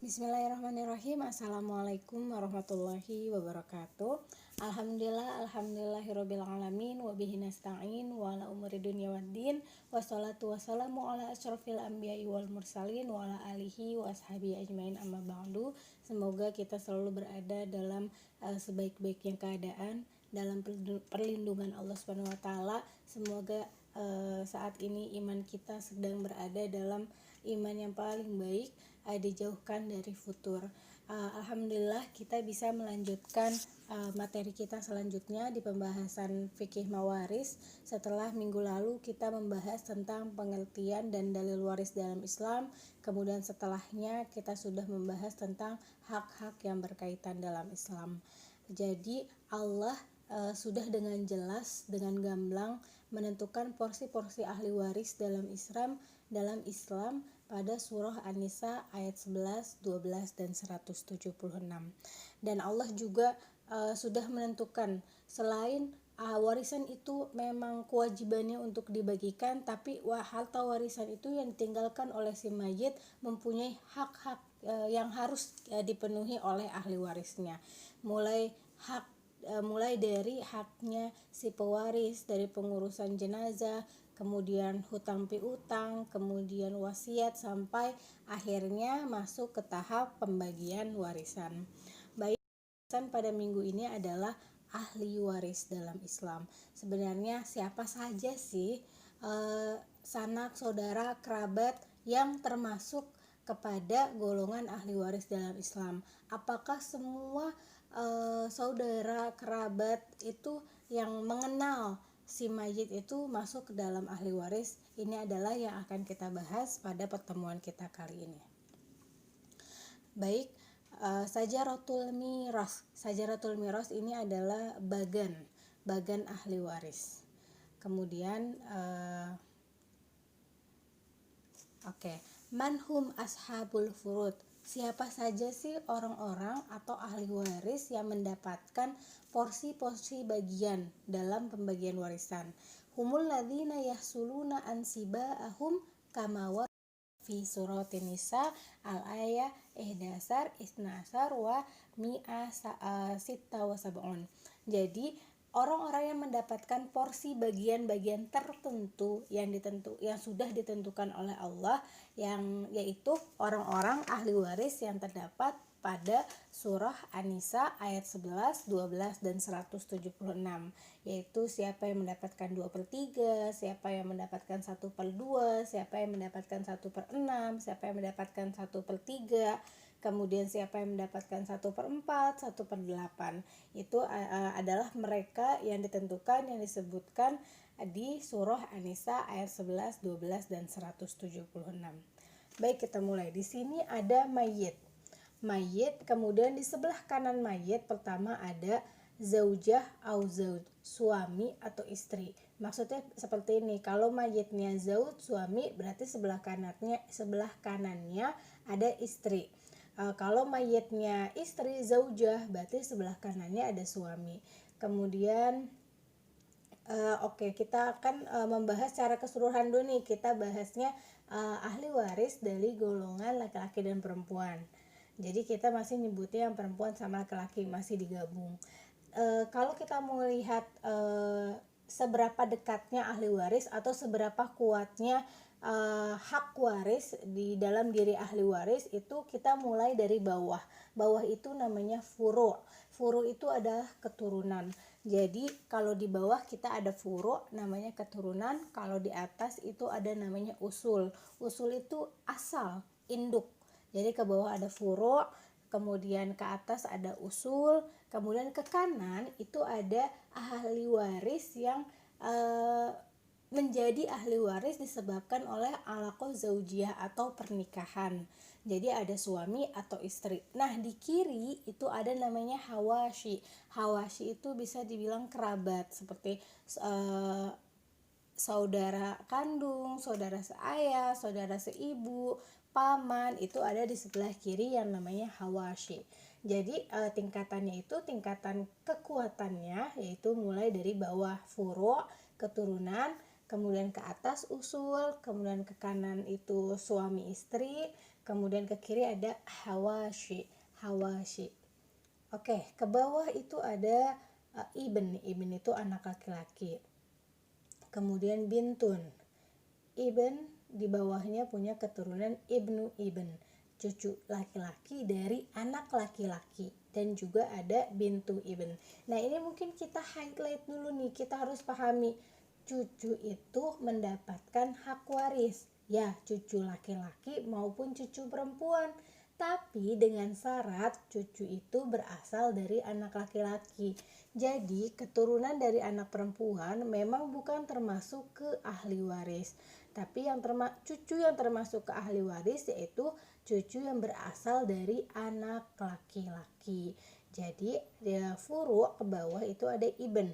Bismillahirrahmanirrahim. Assalamualaikum warahmatullahi wabarakatuh. Alhamdulillahirabbil alamin wa bihi nasta'in wa ala umuri dunya waddin. Wassalatu wassalamu ala asyrofil anbiya'i wal mursalin wa ala alihi wa ashabihi ajmain amma ba'du. Semoga kita selalu berada dalam sebaik-baiknya keadaan, dalam perlindungan Allah Subhanahu wa taala. Semoga saat ini iman kita sedang berada dalam iman yang paling baik, dijauhkan dari futur. Alhamdulillah kita bisa melanjutkan materi kita selanjutnya di pembahasan fikih mawaris. Setelah minggu lalu kita membahas tentang pengertian dan dalil waris dalam Islam, kemudian setelahnya kita sudah membahas tentang hak-hak yang berkaitan dalam Islam. Jadi Allah sudah dengan jelas, dengan gamblang menentukan porsi-porsi ahli waris dalam Islam pada surah An-Nisa ayat 11, 12 dan 176. Dan Allah juga sudah menentukan selain warisan itu memang kewajibannya untuk dibagikan, tapi harta warisan itu yang ditinggalkan oleh si mayit mempunyai hak-hak yang harus dipenuhi oleh ahli warisnya. Mulai dari haknya si pewaris, dari pengurusan jenazah, kemudian hutang piutang, kemudian wasiat, sampai akhirnya masuk ke tahap pembagian warisan. Baik, warisan pada minggu ini adalah ahli waris dalam Islam. Sebenarnya siapa saja sih sanak, saudara, kerabat yang termasuk kepada golongan ahli waris dalam Islam? Apakah semua saudara, kerabat itu yang mengenal si mayit itu masuk ke dalam ahli waris? Ini adalah yang akan kita bahas pada pertemuan kita kali ini. Baik, Sajaratul Miras. Sajaratul Miras ini adalah bagan ahli waris. Kemudian manhum ashabul furud. Siapa saja sih orang-orang atau ahli waris yang mendapatkan porsi-porsi bagian dalam pembagian warisan? Humul ladzina yahsuluna ansiba'ahum kama fi suratin nisa al-ayah 11 wa mi'a sitta wa sab'un. Jadi orang-orang yang mendapatkan porsi bagian-bagian tertentu yang sudah ditentukan oleh Allah, yang yaitu orang-orang ahli waris yang terdapat pada surah An-Nisa ayat 11, 12 dan 176, yaitu siapa yang mendapatkan 2/3, siapa yang mendapatkan 1/2, siapa yang mendapatkan 1/6, siapa yang mendapatkan 1/3, kemudian siapa yang mendapatkan 1/4, 1/8. Itu adalah mereka yang ditentukan, yang disebutkan di surah An-Nisa ayat 11, 12 dan 176. Baik, kita mulai. Di sini ada mayit, kemudian di sebelah kanan mayit pertama ada zaujah au zauj, suami atau istri. Maksudnya seperti ini, kalau mayitnya zauj, suami, berarti sebelah kanannya ada istri. Kalau mayitnya istri, zaujah, berarti sebelah kanannya ada suami. Kemudian kita akan membahas secara keseluruhan dulu nih. Kita bahasnya ahli waris dari golongan laki-laki dan perempuan. Jadi kita masih nyebutnya yang perempuan sama laki-laki, masih digabung. Kalau kita mau lihat seberapa dekatnya ahli waris atau seberapa kuatnya hak waris di dalam diri ahli waris, itu kita mulai dari bawah. Bawah itu namanya furu'. Furu' itu adalah keturunan. Jadi kalau di bawah kita ada furu', namanya keturunan. Kalau di atas itu ada namanya usul. Usul itu asal, induk. Jadi ke bawah ada furu', kemudian ke atas ada usul, kemudian ke kanan itu ada ahli waris yang menjadi ahli waris disebabkan oleh alaqah zaujiyah atau pernikahan. Jadi ada suami atau istri. Nah, di kiri itu ada namanya hawashi. Hawashi itu bisa dibilang kerabat, seperti saudara kandung, saudara seayah, saudara seibu, paman, itu ada di sebelah kiri yang namanya hawashi. Jadi tingkatannya itu, tingkatan kekuatannya yaitu mulai dari bawah furu', keturunan, kemudian ke atas usul, kemudian ke kanan itu suami istri, Kemudian ke kiri ada hawashi. Oke, ke bawah itu ada ibn. Ibn itu anak laki-laki. Kemudian bintun. Ibn di bawahnya punya keturunan ibnu ibn, cucu laki-laki dari anak laki-laki, dan juga ada bintu ibn. Nah, ini mungkin kita highlight dulu nih, kita harus pahami cucu itu mendapatkan hak waris, ya cucu laki-laki maupun cucu perempuan, tapi dengan syarat cucu itu berasal dari anak laki-laki. Jadi keturunan dari anak perempuan memang bukan termasuk ke ahli waris, tapi cucu yang termasuk ke ahli waris yaitu cucu yang berasal dari anak laki-laki. Jadi furu ke bawah itu ada ibn,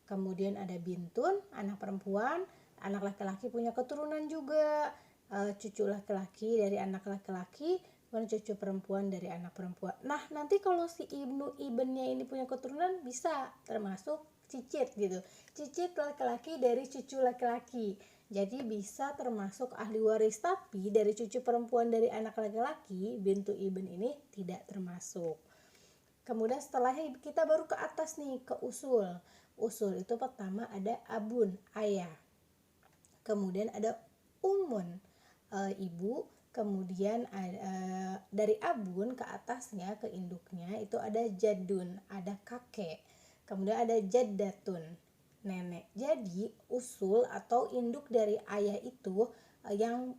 kemudian ada bintun anak perempuan, anak laki-laki punya keturunan juga, cucu laki-laki dari anak laki-laki, kemudian cucu perempuan dari anak perempuan. Nah, nanti kalau si ibnu ibnnya ini punya keturunan bisa termasuk cicit gitu, cicit laki-laki dari cucu laki-laki, jadi bisa termasuk ahli waris. Tapi dari cucu perempuan dari anak laki-laki, bintu ibn ini tidak termasuk. Kemudian setelahnya kita baru ke atas nih, ke usul. Usul itu pertama ada abun, ayah. Kemudian ada umun, ibu. Kemudian dari abun ke atasnya, ke induknya itu ada jadun, ada kakek. Kemudian ada jaddatun, nenek. Jadi usul atau induk dari ayah itu yang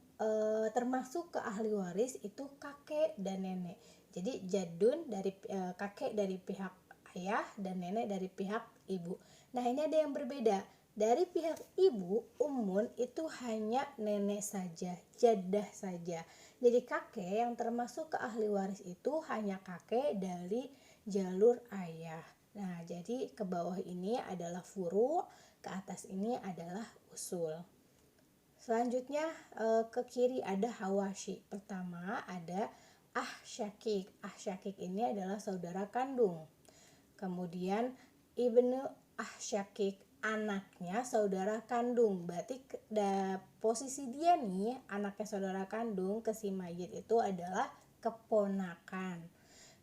termasuk ke ahli waris itu kakek dan nenek. Jadi jadun dari kakek dari pihak ayah dan nenek dari pihak ibu. Nah, ini ada yang berbeda. Dari pihak ibu, umun itu hanya nenek saja, jaddah saja. Jadi kakek yang termasuk ke ahli waris itu hanya kakek dari jalur ayah. Nah, jadi ke bawah ini adalah furu, ke atas ini adalah usul. Selanjutnya ke kiri ada hawashi. Pertama ada ahsyakik. Ahsyakik ini adalah saudara kandung. Kemudian ibnu ahsyakik, anaknya saudara kandung. Berarti posisi dia nih, anaknya saudara kandung ke si mayit itu adalah keponakan.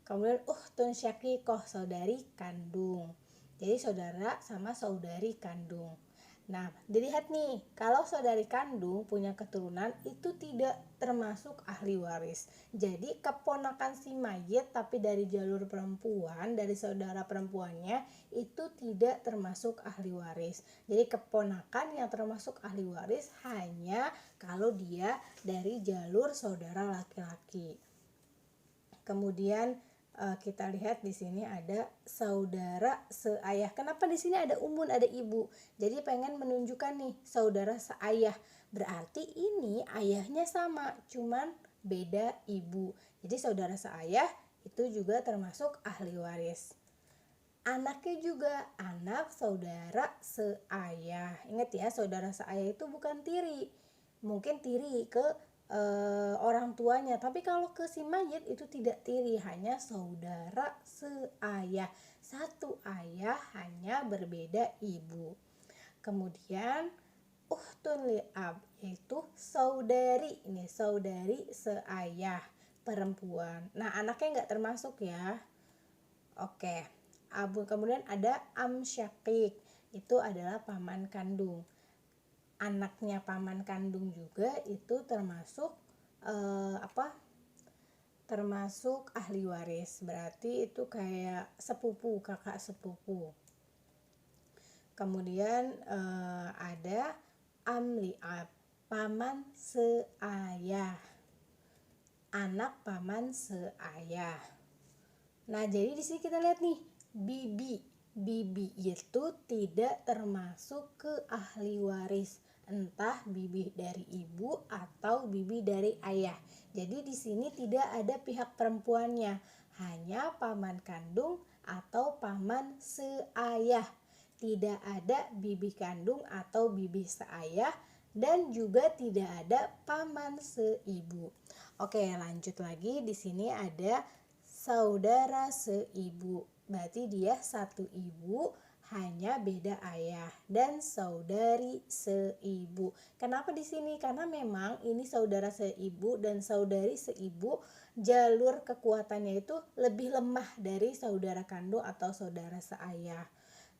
Kemudian uhtun syakikoh, saudari kandung. Jadi saudara sama saudari kandung. Nah, dilihat nih, kalau saudari kandung punya keturunan itu tidak termasuk ahli waris. Jadi keponakan si mayit tapi dari jalur perempuan, dari saudara perempuannya itu tidak termasuk ahli waris. Jadi keponakan yang termasuk ahli waris hanya kalau dia dari jalur saudara laki-laki. Kemudian kita lihat di sini ada saudara seayah. Kenapa di sini ada umun, ada ibu? Jadi pengen menunjukkan nih saudara seayah. Berarti ini ayahnya sama, cuman beda ibu. Jadi saudara seayah itu juga termasuk ahli waris. Anaknya juga anak saudara seayah. Ingat ya, saudara seayah itu bukan tiri. Mungkin tiri ke orang tuanya, tapi kalau ke si mayit itu tidak tiri, hanya saudara seayah, satu ayah hanya berbeda ibu. Kemudian uhtun li'ab yaitu saudari, ini saudari seayah perempuan. Nah, anaknya nggak termasuk ya. Oke, abu. Kemudian ada amsyakik, itu adalah paman kandung. Anaknya paman kandung juga itu termasuk termasuk ahli waris. Berarti itu kayak sepupu, kakak sepupu. Kemudian ada amliab, paman seayah, anak paman seayah. Nah, jadi di sini kita lihat nih, bibi itu tidak termasuk ke ahli waris, entah bibi dari ibu atau bibi dari ayah. Jadi di sini tidak ada pihak perempuannya, hanya paman kandung atau paman seayah. Tidak ada bibi kandung atau bibi seayah, dan juga tidak ada paman seibu. Oke, lanjut lagi. Di sini ada saudara seibu. Berarti dia satu ibu hanya beda ayah dan saudari seibu. Kenapa di sini? Karena memang ini saudara seibu dan saudari seibu, jalur kekuatannya itu lebih lemah dari saudara kandung atau saudara seayah.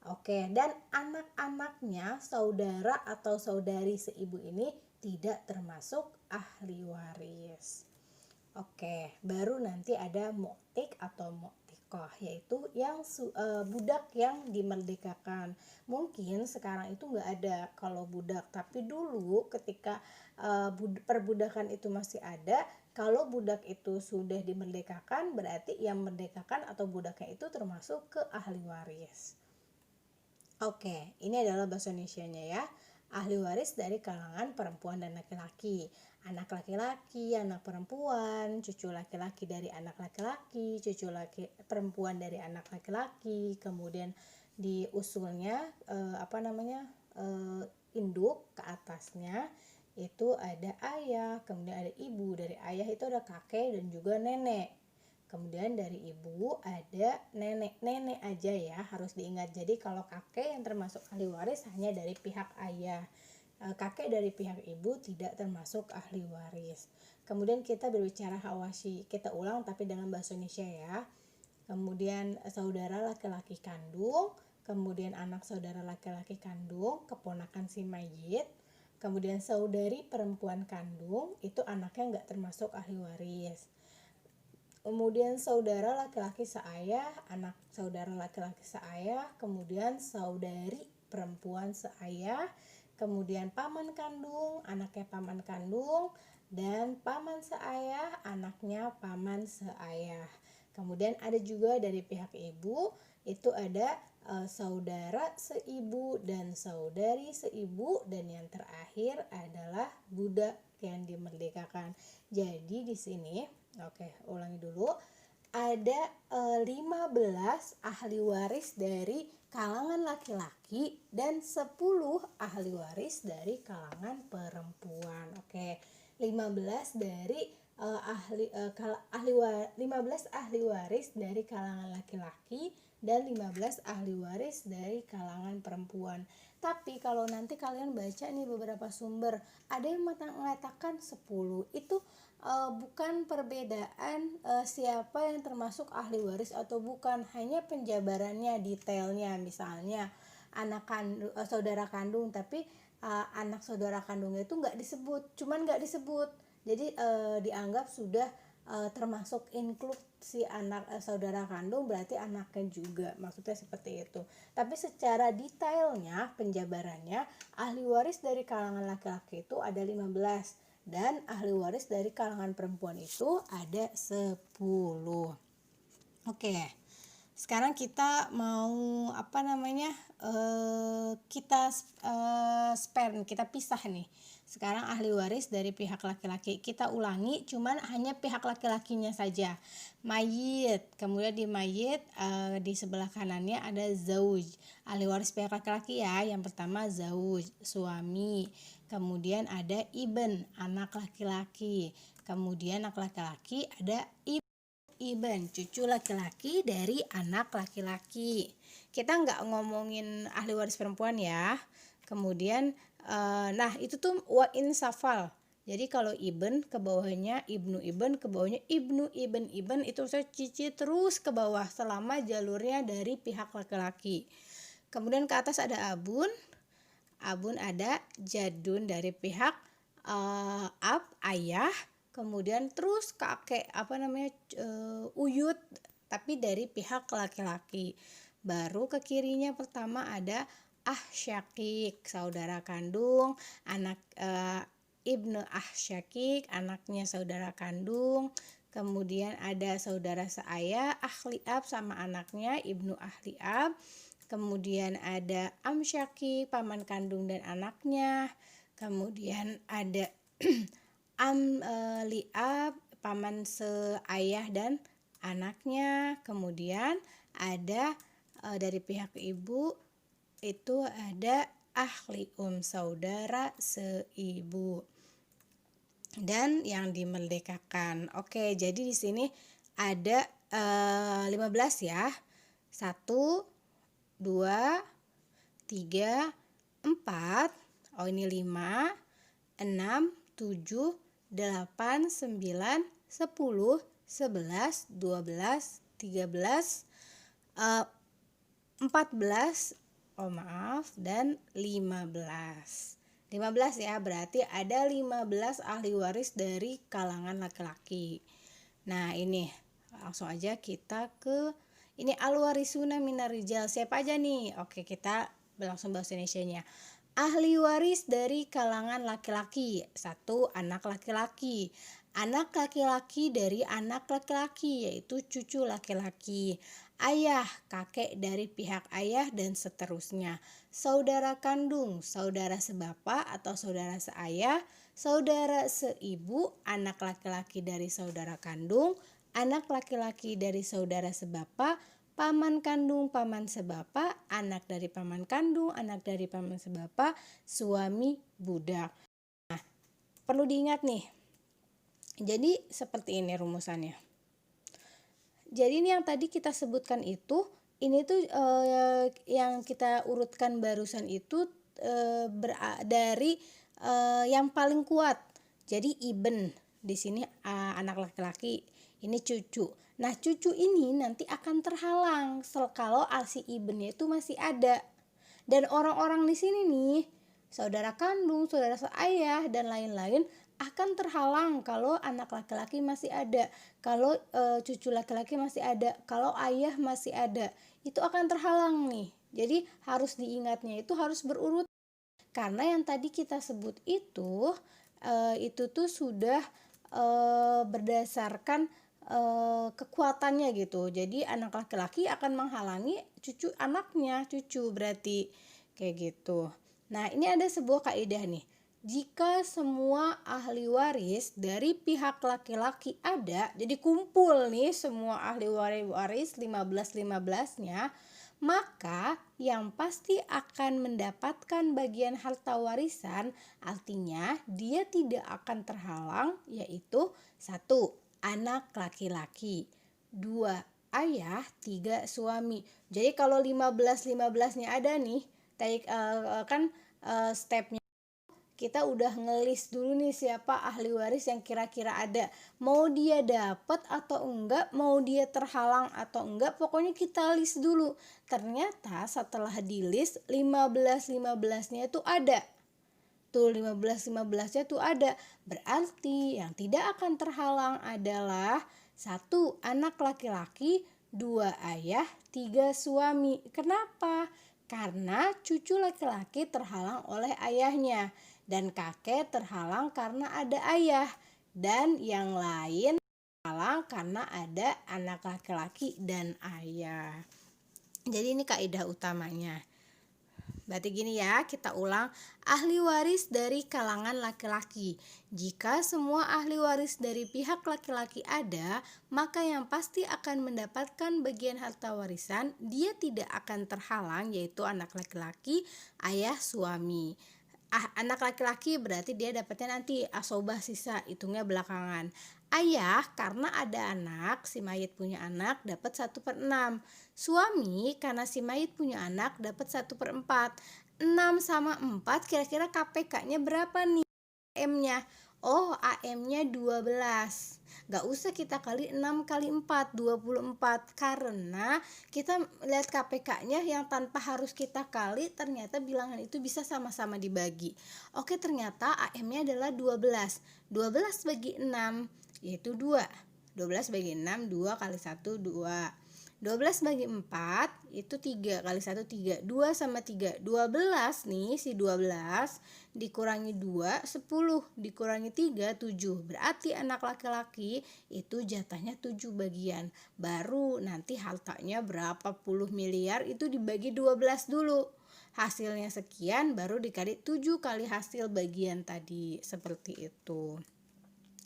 Oke, dan anak-anaknya saudara atau saudari seibu ini tidak termasuk ahli waris. Oke, baru nanti ada mu'tik atau mu'tikoh, yaitu yang budak yang dimerdekakan. Mungkin sekarang itu nggak ada kalau budak, tapi dulu ketika perbudakan itu masih ada, kalau budak itu sudah dimerdekakan, berarti yang merdekakan atau budaknya itu termasuk ke ahli waris. Oke, ini adalah bahasa Indonesianya ya. Ahli waris dari kalangan perempuan dan laki-laki. Anak laki-laki, anak perempuan, cucu laki-laki dari anak laki-laki, cucu laki perempuan dari anak laki-laki, kemudian di usulnya induk ke atasnya itu ada ayah, kemudian ada ibu. Dari ayah itu ada kakek dan juga nenek. Kemudian dari ibu ada nenek aja ya, harus diingat. Jadi kalau kakek yang termasuk ahli waris hanya dari pihak ayah. Kakek dari pihak ibu tidak termasuk ahli waris. Kemudian kita berbicara hawashi. Kita ulang tapi dengan bahasa Indonesia ya. Kemudian saudara laki-laki kandung, kemudian anak saudara laki-laki kandung, keponakan si mayit. Kemudian saudari perempuan kandung, itu anaknya nggak termasuk ahli waris. Kemudian saudara laki-laki seayah, anak saudara laki-laki seayah, kemudian saudari perempuan seayah, kemudian paman kandung, anaknya paman kandung, dan paman seayah, anaknya paman seayah. Kemudian ada juga dari pihak ibu, itu ada saudara seibu dan saudari seibu, dan yang terakhir adalah budak yang dimerdekakan. Jadi di sini oke, ulangi dulu. Ada 15 ahli waris dari kalangan laki-laki dan 10 ahli waris dari kalangan perempuan. Oke, 15 dari 15 ahli waris dari kalangan laki-laki dan 15 ahli waris dari kalangan perempuan. Tapi kalau nanti kalian baca nih beberapa sumber, ada yang mengatakan 10. Itu bukan perbedaan siapa yang termasuk ahli waris atau bukan, hanya penjabarannya, detailnya. Misalnya saudara kandung, tapi anak saudara kandungnya itu nggak disebut, nggak disebut. Jadi dianggap sudah termasuk include si anak saudara kandung, berarti anaknya juga, maksudnya seperti itu. Tapi secara detailnya, penjabarannya, ahli waris dari kalangan laki-laki itu ada 15 dan ahli waris dari kalangan perempuan itu ada 10. Oke, sekarang kita mau kita pisah nih. Sekarang ahli waris dari pihak laki-laki kita ulangi, cuman hanya pihak laki-lakinya saja. Mayit, kemudian di mayit di sebelah kanannya ada zauj, ahli waris pihak laki-laki ya. Yang pertama zauj, suami. Kemudian ada ibn, anak laki-laki. Kemudian anak laki-laki ada ibn, cucu laki-laki dari anak laki-laki. Kita nggak ngomongin ahli waris perempuan ya. Kemudian nah itu tuh wa in safal. Jadi kalau ibn ke bawahnya ibnu ibn, ke bawahnya ibnu ibn itu saya cici terus ke bawah selama jalurnya dari pihak laki-laki. Kemudian ke atas ada abun ada jadun dari pihak ayah, kemudian terus kakek uyut tapi dari pihak laki-laki. Baru ke kirinya pertama ada syakik, saudara kandung, anak ibnu syakik, anaknya saudara kandung. Kemudian ada saudara seayah, ahli ab sama anaknya ibnu ahli ab. Kemudian ada syakik, paman kandung dan anaknya. Kemudian ada liab, paman seayah dan anaknya. Kemudian ada dari pihak ibu itu ada ahli saudara seibu. Dan yang dimerdekakan. Oke, jadi di sini ada 15 ya. 1, 2, 3, 4, oh ini 5, 6, 7, 8, 9, 10, 11, 12, 13, 14, oh maaf, dan 15. 15 ya, berarti ada 15 ahli waris dari kalangan laki-laki. Nah, ini langsung aja kita ke ini al-warisuna minar rijal. Siapa aja nih? Oke, kita langsung bahasa Indonesianya. Ahli waris dari kalangan laki-laki. 1. Anak laki-laki. Anak laki-laki dari anak laki-laki, yaitu cucu laki-laki. Ayah, kakek dari pihak ayah, dan seterusnya. Saudara kandung, saudara sebapak atau saudara seayah, saudara seibu, anak laki-laki dari saudara kandung, anak laki-laki dari saudara sebapak, paman kandung, paman sebapak, anak dari paman kandung, anak dari paman sebapak, suami, budak. Nah, perlu diingat nih. Jadi seperti ini rumusannya. Jadi ini yang tadi kita sebutkan itu, ini tuh yang kita urutkan barusan itu dari yang paling kuat. Jadi ibn di sini anak laki-laki, ini cucu. Nah, cucu ini nanti akan terhalang kalau si ibnnya itu masih ada. Dan orang-orang di sini nih, saudara kandung, saudara seayah, dan lain-lain akan terhalang kalau anak laki-laki masih ada, kalau cucu laki-laki masih ada, kalau ayah masih ada, itu akan terhalang nih. Jadi harus diingatnya itu harus berurut, karena yang tadi kita sebut itu tuh sudah berdasarkan kekuatannya gitu. Jadi anak laki-laki akan menghalangi cucu anaknya, cucu berarti kayak gitu. Nah, ini ada sebuah kaidah nih. Jika semua ahli waris dari pihak laki-laki ada, jadi kumpul nih semua ahli waris 15-15-nya, maka yang pasti akan mendapatkan bagian harta warisan, artinya dia tidak akan terhalang, yaitu 1. Anak laki-laki, 2. Ayah, 3. Suami. Jadi kalau 15-15-nya ada nih, kan stepnya kita udah ngelis dulu nih siapa ahli waris yang kira-kira ada, mau dia dapat atau enggak, mau dia terhalang atau enggak, pokoknya kita list dulu. Ternyata setelah di list 15-15-nya itu ada tuh, 15-15-nya tuh ada, berarti yang tidak akan terhalang adalah 1. Anak laki-laki, 2. Ayah, 3. Suami. Kenapa? Karena cucu laki-laki terhalang oleh ayahnya, dan kakek terhalang karena ada ayah, dan yang lain terhalang karena ada anak laki-laki dan ayah. Jadi ini kaidah utamanya. Berarti gini ya, kita ulang. Ahli waris dari kalangan laki-laki. Jika semua ahli waris dari pihak laki-laki ada, maka yang pasti akan mendapatkan bagian harta warisan, dia tidak akan terhalang, yaitu anak laki-laki, ayah, suami. Anak laki-laki berarti dia dapatnya nanti asobah, sisa, hitungnya belakangan. Ayah karena ada anak, si mayit punya anak, dapat 1/6. Suami karena si mayit punya anak, dapat 1/4. 6 sama 4 kira-kira KPK-nya berapa nih? AM-nya. Oh, AM-nya 12. Gak usah kita kali 6 kali 4, 24. Karena kita lihat KPK-nya yang tanpa harus kita kali, ternyata bilangan itu bisa sama-sama dibagi. Oke, ternyata AM-nya adalah 12. 12 bagi 6 yaitu 2. 12 bagi 6, 2 kali 1, 2. 12 bagi 4 itu 3 kali 1, 3. 2 sama 3, 12 nih, si 12 dikurangi 2, 10 dikurangi 3, 7. Berarti anak laki-laki itu jatahnya 7 bagian. Baru nanti hartanya berapa puluh miliar itu dibagi 12 dulu. Hasilnya sekian, baru dikali 7 kali hasil bagian tadi, seperti itu.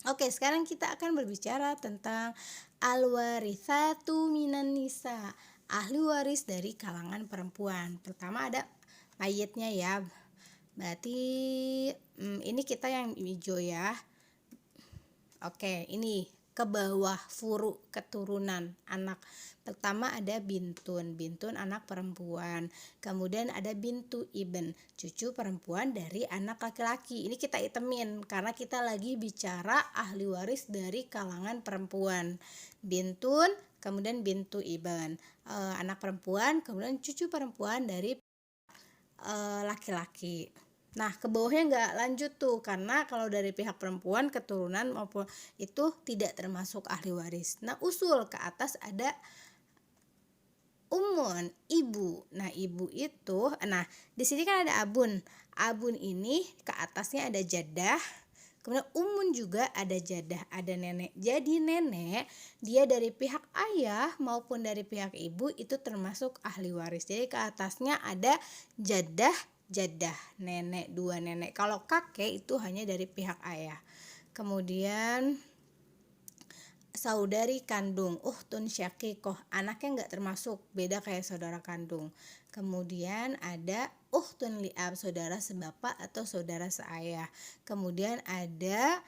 Oke, sekarang kita akan berbicara tentang al-warithatu minan nisa, ahli waris dari kalangan perempuan. Pertama ada mayitnya ya. Berarti ini kita yang hijau ya. Oke, ini ke bawah, furu keturunan anak. Pertama ada bintun anak perempuan. Kemudian ada bintu ibn, cucu perempuan dari anak laki-laki. Ini kita itemin karena kita lagi bicara ahli waris dari kalangan perempuan. Bintun, kemudian bintu ibn, anak perempuan, kemudian cucu perempuan dari laki-laki. Nah, ke bawahnya nggak lanjut tuh, karena kalau dari pihak perempuan keturunan maupun itu tidak termasuk ahli waris. Nah, usul ke atas ada umun, ibu. Nah, ibu itu, nah di sini kan ada abun. Abun ini ke atasnya ada jadah. Kemudian umun juga ada jadah, ada nenek. Jadi nenek dia dari pihak ayah maupun dari pihak ibu itu termasuk ahli waris. Jadi ke atasnya ada jadah, nenek, dua nenek. Kalau kakek itu hanya dari pihak ayah. Kemudian saudari kandung, uhtun syakikoh, anaknya nggak termasuk, beda kayak saudara kandung. Kemudian ada uhtun li'ab, saudara sebapa atau saudara seayah. Kemudian ada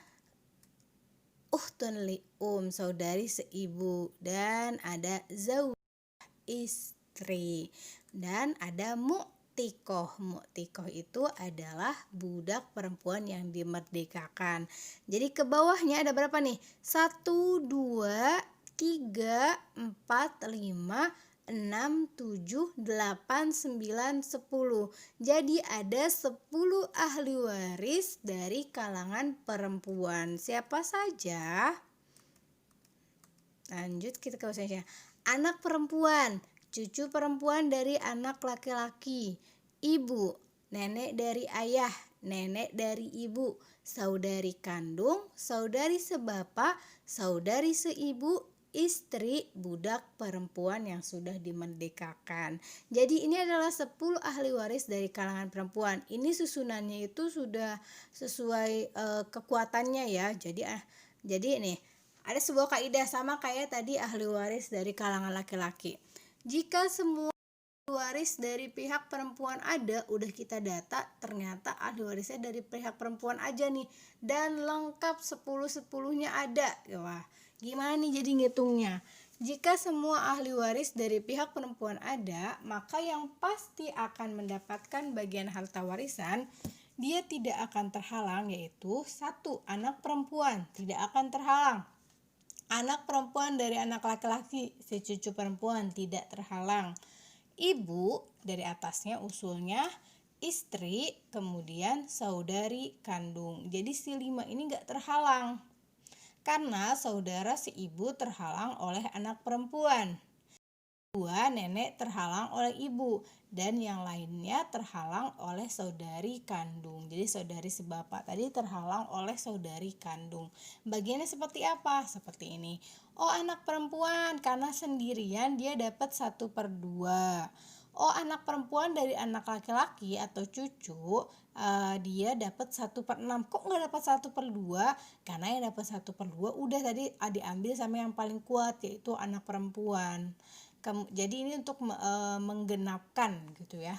uhtun li'um, saudari seibu. Dan ada zawj, istri. Dan ada mu'tikoh. Mu'tikoh itu adalah budak perempuan yang dimerdekakan. Jadi ke bawahnya ada berapa nih? 1, 2, 3, 4, 5, 6, 7, 8, 9, 10. Jadi ada 10 ahli waris dari kalangan perempuan. Siapa saja? Lanjut kita ke usianya. Anak perempuan, cucu perempuan dari anak laki-laki, ibu, nenek dari ayah, nenek dari ibu, saudari kandung, saudari sebapa, saudari seibu, istri, budak perempuan yang sudah dimerdekakan. Jadi ini adalah 10 ahli waris dari kalangan perempuan. Ini susunannya itu sudah sesuai kekuatannya ya. Jadi ini ada sebuah kaidah sama kayak tadi ahli waris dari kalangan laki-laki. Jika semua ahli waris dari pihak perempuan ada, udah kita data, ternyata ahli warisnya dari pihak perempuan aja nih, dan lengkap 10-10-nya ada. Wah, gimana nih jadi ngitungnya? Jika semua ahli waris dari pihak perempuan ada, maka yang pasti akan mendapatkan bagian harta warisan dia tidak akan terhalang, yaitu 1. Anak perempuan tidak akan terhalang. Anak perempuan dari anak laki-laki, si cucu perempuan tidak terhalang. Ibu dari atasnya usulnya, istri, kemudian saudari kandung. Jadi si 5 ini gak terhalang. Karena saudara si ibu terhalang oleh anak perempuan. 2, nenek terhalang oleh ibu, dan yang lainnya terhalang oleh saudari kandung. Jadi saudari sebapa tadi terhalang oleh saudari kandung. Bagiannya seperti apa? Seperti ini. Oh, anak perempuan karena sendirian dia dapat 1/2. Oh, anak perempuan dari anak laki-laki atau cucu dia dapat 1/6. Kok nggak dapat 1/2? Karena yang dapat 1/2 udah tadi diambil sama yang paling kuat, yaitu anak perempuan. Jadi ini untuk menggenapkan gitu ya,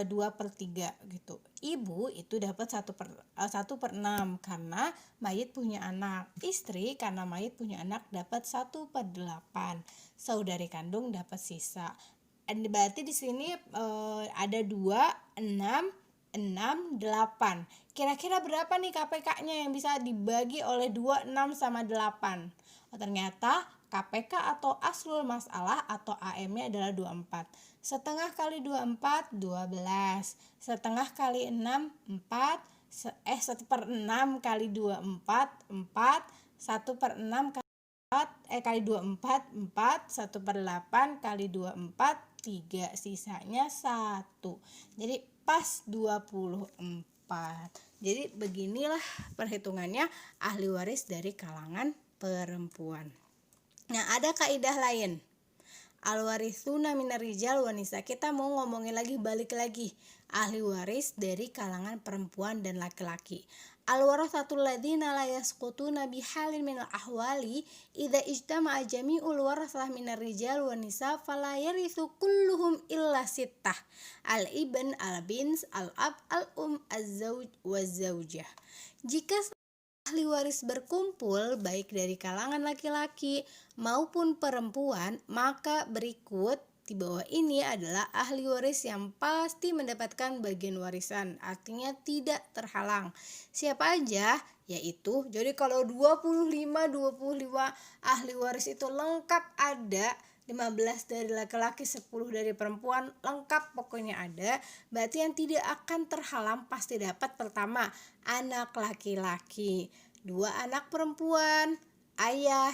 2/3 gitu. Ibu itu dapat 1/6 karena mayit punya anak. Istri karena mayit punya anak dapat 1/8. Saudari kandung dapat sisa. Berarti di sini ada 2, 6, 8. Kira-kira berapa nih KPK-nya yang bisa dibagi oleh 2, 6 sama 8? Oh, ternyata KPK atau aslul masalah atau AM-nya adalah 24. Setengah kali 24, 12. Setengah kali 6, 4. 1/6 kali 24, 4. 1/6 kali 24, 4. 1/8 kali 24, 3. Sisanya 1. Jadi pas 24. Jadi beginilah perhitungannya ahli waris dari kalangan perempuan. Nah, ada kaidah lain. Al-warithuna minar rijal wa nisa. Kita mau ngomongin lagi, balik lagi. Ahli waris dari kalangan perempuan dan laki-laki. Al-warathatul ladzina la yasqutuna bihalin minal ahwali idza ijtama'a jami'ul warathah minar rijal wa nisa fala yarithu kulluhum illa sittah. Al-ibn, al-bins, al-ab, al-um, az-zawj, waz-zawjah. Jika ahli waris berkumpul baik dari kalangan laki-laki maupun perempuan, maka berikut di bawah ini adalah ahli waris yang pasti mendapatkan bagian warisan, artinya tidak terhalang. Siapa aja? Yaitu, jadi kalau 25 ahli waris itu lengkap ada, 15 dari laki-laki, 10 dari perempuan, lengkap pokoknya ada. Berarti yang tidak akan terhalang pasti dapat pertama anak laki-laki, 2 anak perempuan, ayah,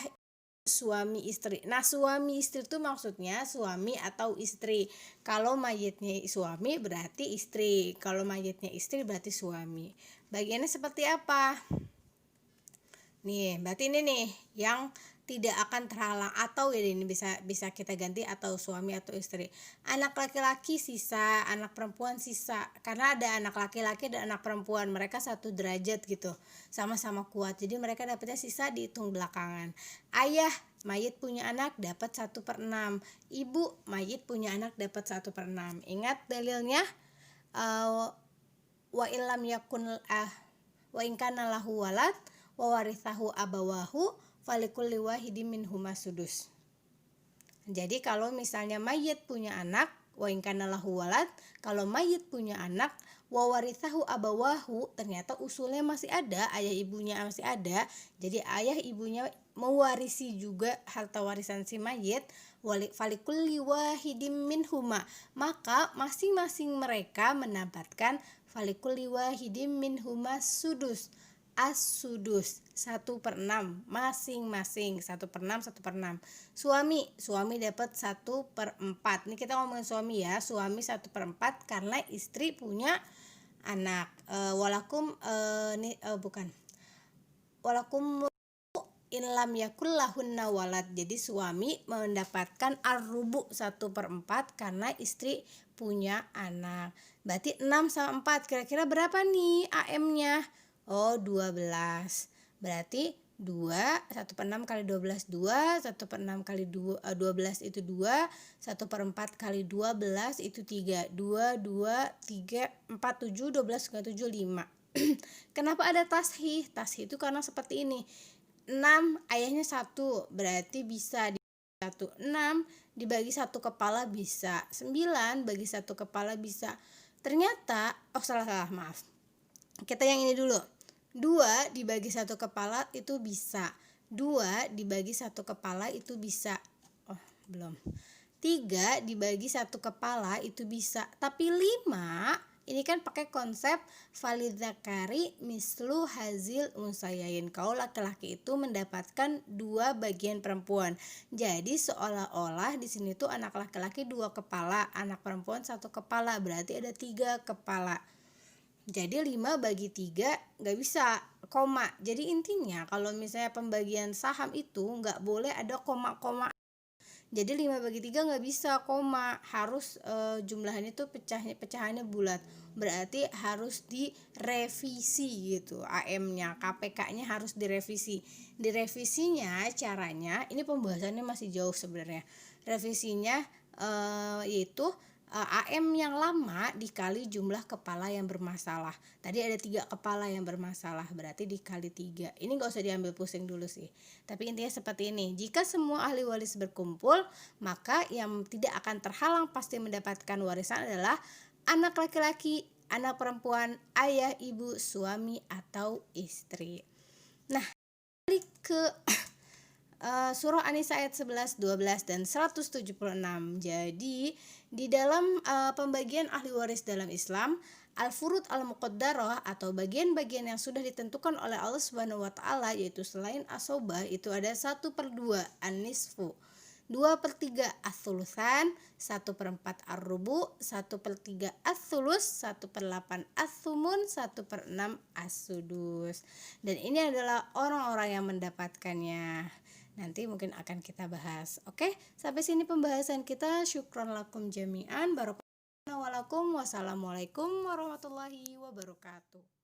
suami istri. Nah, suami istri itu maksudnya suami atau istri. Kalau mayitnya suami berarti istri, kalau mayitnya istri berarti suami. Bagiannya seperti apa? Nih, berarti ini nih yang tidak akan terhalang, atau ya ini bisa kita ganti atau suami atau istri. Anak laki-laki sisa, anak perempuan sisa. Karena ada anak laki-laki dan anak perempuan, mereka satu derajat gitu, sama-sama kuat. Jadi mereka dapatnya sisa dihitung belakangan. Ayah mayit punya anak dapat 1/6. Ibu mayit punya anak dapat 1/6. Ingat dalilnya, wa illam yakun wa in kana lahu walad wa warithahu abawahu falikulli wahidin minhuma sudus. Jadi kalau misalnya mayit punya anak, wa in kana lahu walad, kalau mayit punya anak, wa warithahu abawahu, ternyata usulnya masih ada, ayah ibunya masih ada. Jadi ayah ibunya mewarisi juga harta warisan si mayit, falikulli wahidin minhuma, maka masing-masing mereka mendapatkan falikulli wahidin minhuma sudus. As-sudus 1/6 masing-masing, 1/6 1/6. Suami dapat 1/4. Ini kita ngomongin suami ya, suami 1/4 karena istri punya anak. Walakum in lam yakul lahunna walad. Jadi suami mendapatkan ar-rubu 1/4 karena istri punya anak. Berarti 6 sama 4, kira-kira berapa nih AM-nya? Oh, 12. Berarti 2, 1/6 kali 12 2, 1/6 kali 12 itu 2, 1/4 kali 12 itu 3. 2 2 3 4 7 12 kali 7 5. Kenapa ada tashih? Tashih itu karena seperti ini. 6 ayahnya 1, berarti bisa di 1. 6 dibagi 1 kepala bisa. 9 bagi 1 kepala bisa. Ternyata salah, maaf. Kita yang ini dulu. 2 dibagi 1 kepala itu bisa. 2 dibagi 1 kepala itu bisa. Belum. 3 dibagi 1 kepala itu bisa. Tapi 5 ini kan pakai konsep falidzakari mislu hazil unsayain. Kalau laki-laki itu mendapatkan 2 bagian perempuan. Jadi seolah-olah di sini tuh anak laki-laki 2 kepala, anak perempuan 1 kepala, berarti ada 3 kepala. Jadi 5 bagi 3 nggak bisa koma. Jadi intinya kalau misalnya pembagian saham itu nggak boleh ada koma-koma. Jadi 5 bagi 3 nggak bisa koma, harus jumlahnya itu pecahannya bulat. Berarti harus direvisi gitu AM-nya, KPK-nya harus direvisi. Direvisinya caranya, ini pembahasannya masih jauh sebenarnya. Revisinya yaitu AM yang lama dikali jumlah kepala yang bermasalah. Tadi ada 3 kepala yang bermasalah, berarti dikali 3. Ini gak usah diambil pusing dulu sih. Tapi intinya seperti ini. Jika semua ahli waris berkumpul, maka yang tidak akan terhalang pasti mendapatkan warisan adalah anak laki-laki, anak perempuan, ayah, ibu, suami, atau istri. Nah, balik ke surah An-Nisa ayat 11, 12, dan 176. Jadi di dalam pembagian ahli waris dalam Islam, al-furud al-muqaddarah atau bagian-bagian yang sudah ditentukan oleh Allah Subhanahu wa taala, yaitu selain asobah itu ada 1/2 an-nisfu, 2/3 as-sulusan, 1/4 ar-rubu, 1/3 as-sulus, 1/8 as-sumun, 1/6 as-sudus. Dan ini adalah orang-orang yang mendapatkannya. Nanti mungkin akan kita bahas. Oke, sampai sini pembahasan kita. Syukron lakum jami'an. Barakallahu walakum. Wassalamualaikum warahmatullahi wabarakatuh.